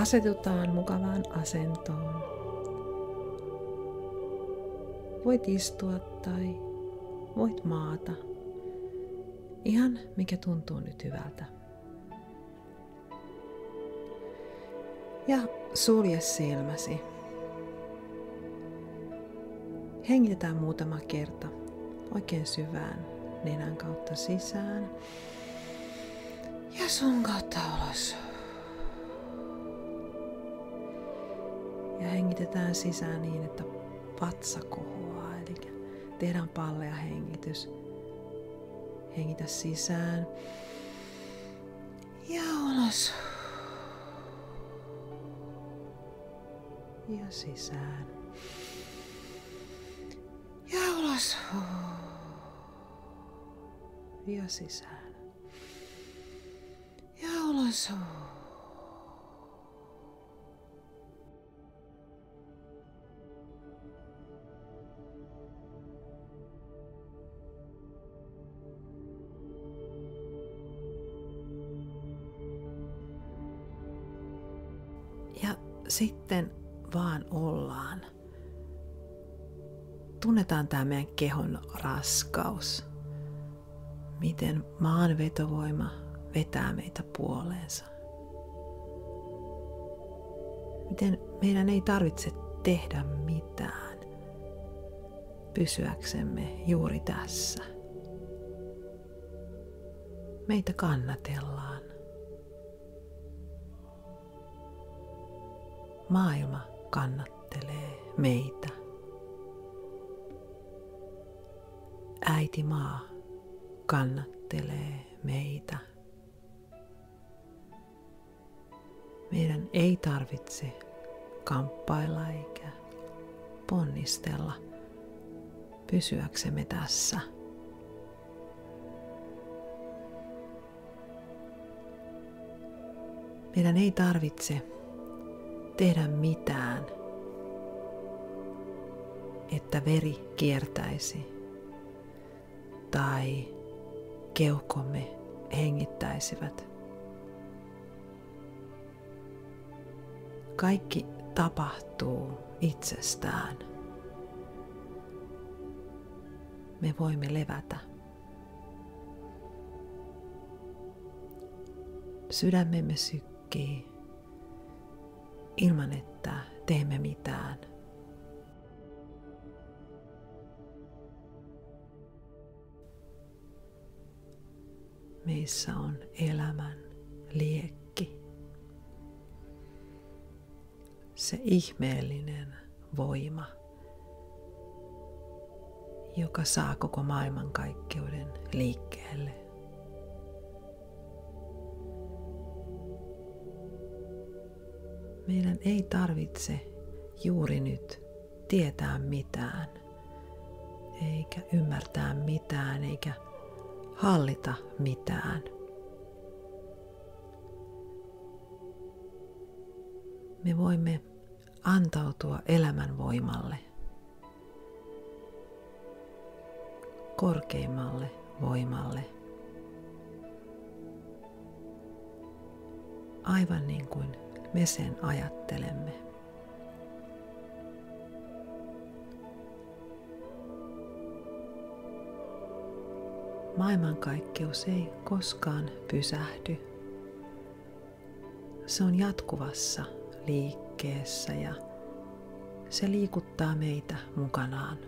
Asetutaan mukavaan asentoon. Voit istua tai voit maata. Ihan mikä tuntuu nyt hyvältä. Ja sulje silmäsi. Hengitetään muutama kerta oikein syvään nenän kautta sisään ja suun kautta ulos. Ja hengitetään sisään niin, että vatsa kohoaa, eli tehdään pallea hengitys. Hengitä sisään ja ulos. Ja sisään. Ja ulos. Ja sisään. Ja ulos. Ja sitten vaan ollaan. Tunnetaan tämä meidän kehon raskaus. Miten maan vetovoima vetää meitä puoleensa. Miten meidän ei tarvitse tehdä mitään pysyäksemme juuri tässä. Meitä kannatellaan. Maailma kannattelee meitä. Äiti maa kannattelee meitä. Meidän ei tarvitse kamppailla eikä ponnistella pysyäksemme tässä. Meidän ei tarvitse tehdä mitään, että veri kiertäisi tai keuhkomme hengittäisivät. Kaikki tapahtuu itsestään. Me voimme levätä. Sydämemme sykkii ilman, että teemme mitään. Meissä on elämän liekki. Se ihmeellinen voima, joka saa koko maailmankaikkeuden liikkeelle. Meidän ei tarvitse juuri nyt tietää mitään, eikä ymmärtää mitään, eikä hallita mitään. Me voimme antautua elämän voimalle, korkeimmalle voimalle, aivan niin kuin me sen ajattelemme. Maailmankaikkeus ei koskaan pysähdy. Se on jatkuvassa liikkeessä ja se liikuttaa meitä mukanaan.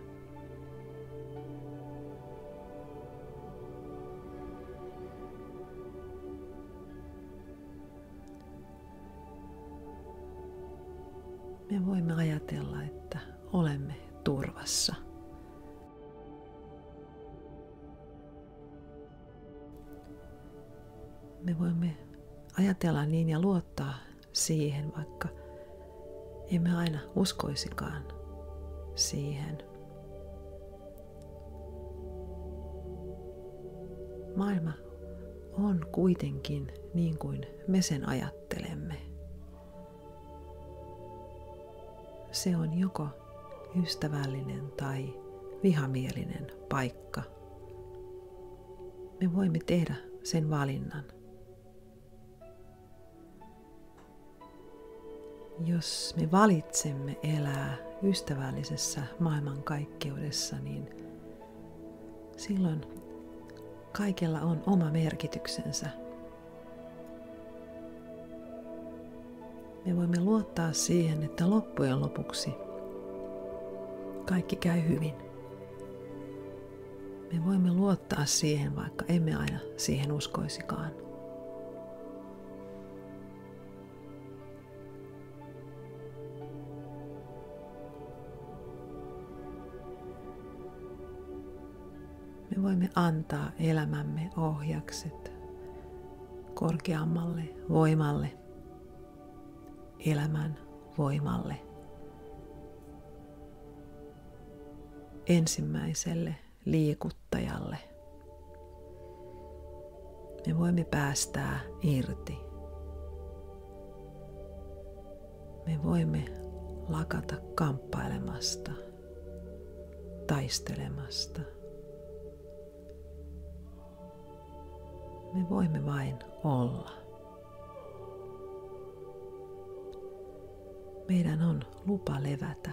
Me voimme ajatella, että olemme turvassa. Me voimme ajatella niin ja luottaa siihen, vaikka emme aina uskoisikaan siihen. Maailma on kuitenkin niin kuin me sen ajattelemme. Se on joko ystävällinen tai vihamielinen paikka. Me voimme tehdä sen valinnan. Jos me valitsemme elää ystävällisessä maailmankaikkeudessa, niin silloin kaikella on oma merkityksensä. Me voimme luottaa siihen, että loppujen lopuksi kaikki käy hyvin. Me voimme luottaa siihen, vaikka emme aina siihen uskoisikaan. Me voimme antaa elämämme ohjakset korkeammalle voimalle, elämän voimalle, ensimmäiselle liikuttajalle. Me voimme päästää irti. Me voimme lakata kamppailemasta, taistelemasta. Me voimme vain olla. Meidän on lupa levätä.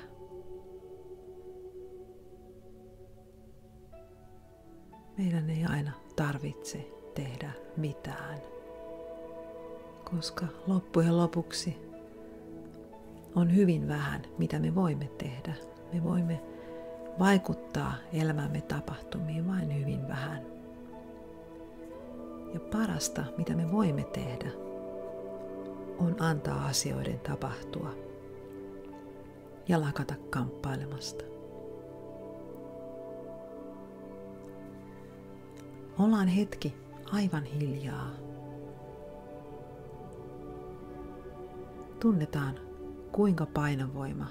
Meidän ei aina tarvitse tehdä mitään, koska loppujen lopuksi on hyvin vähän, mitä me voimme tehdä. Me voimme vaikuttaa elämämme tapahtumiin vain hyvin vähän. Ja parasta, mitä me voimme tehdä, on antaa asioiden tapahtua ja lakata kamppailemasta. Ollaan hetki aivan hiljaa. Tunnetaan, kuinka painovoima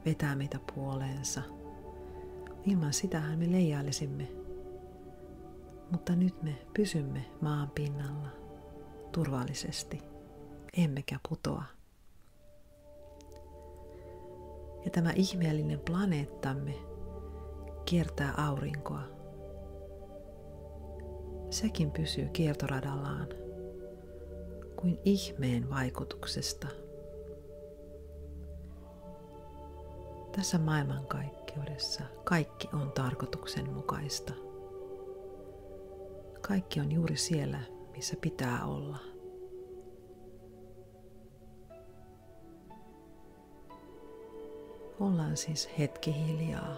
vetää meitä puoleensa. Ilman sitähän me leijailisimme. Mutta nyt me pysymme maan pinnalla turvallisesti, emmekä putoa. Ja tämä ihmeellinen planeettamme kiertää aurinkoa. Sekin pysyy kiertoradallaan kuin ihmeen vaikutuksesta. Tässä maailmankaikkeudessa kaikki on tarkoituksenmukaista. Kaikki on juuri siellä, missä pitää olla. Ollaan siis hetki hiljaa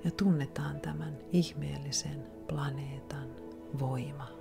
ja tunnetaan tämän ihmeellisen planeetan voima.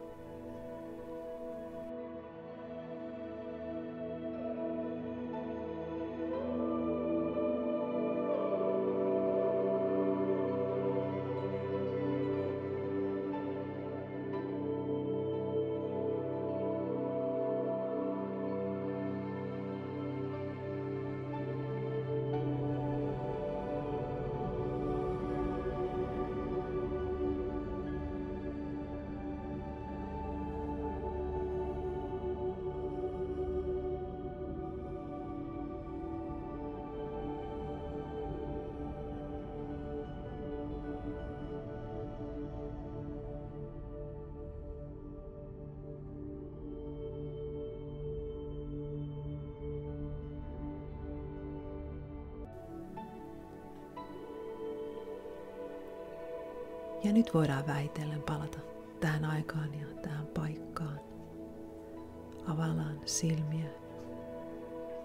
Ja nyt voidaan vähitellen palata tähän aikaan ja tähän paikkaan. Availlaan silmiä,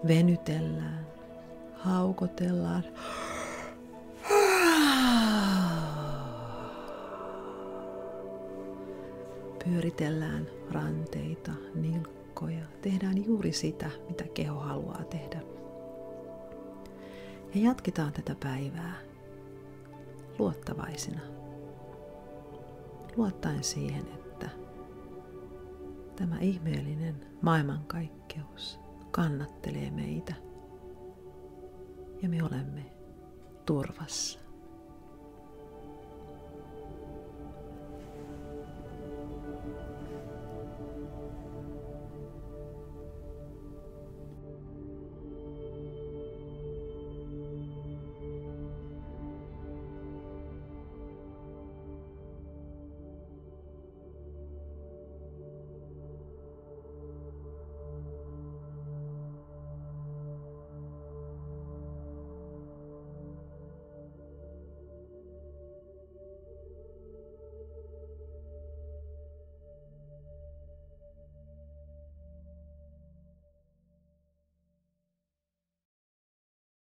venytellään, haukotellaan. Pyöritellään ranteita, nilkkoja. Tehdään juuri sitä, mitä keho haluaa tehdä. Ja jatketaan tätä päivää luottavaisina. Luottaen siihen, että tämä ihmeellinen maailmankaikkeus kannattelee meitä ja me olemme turvassa.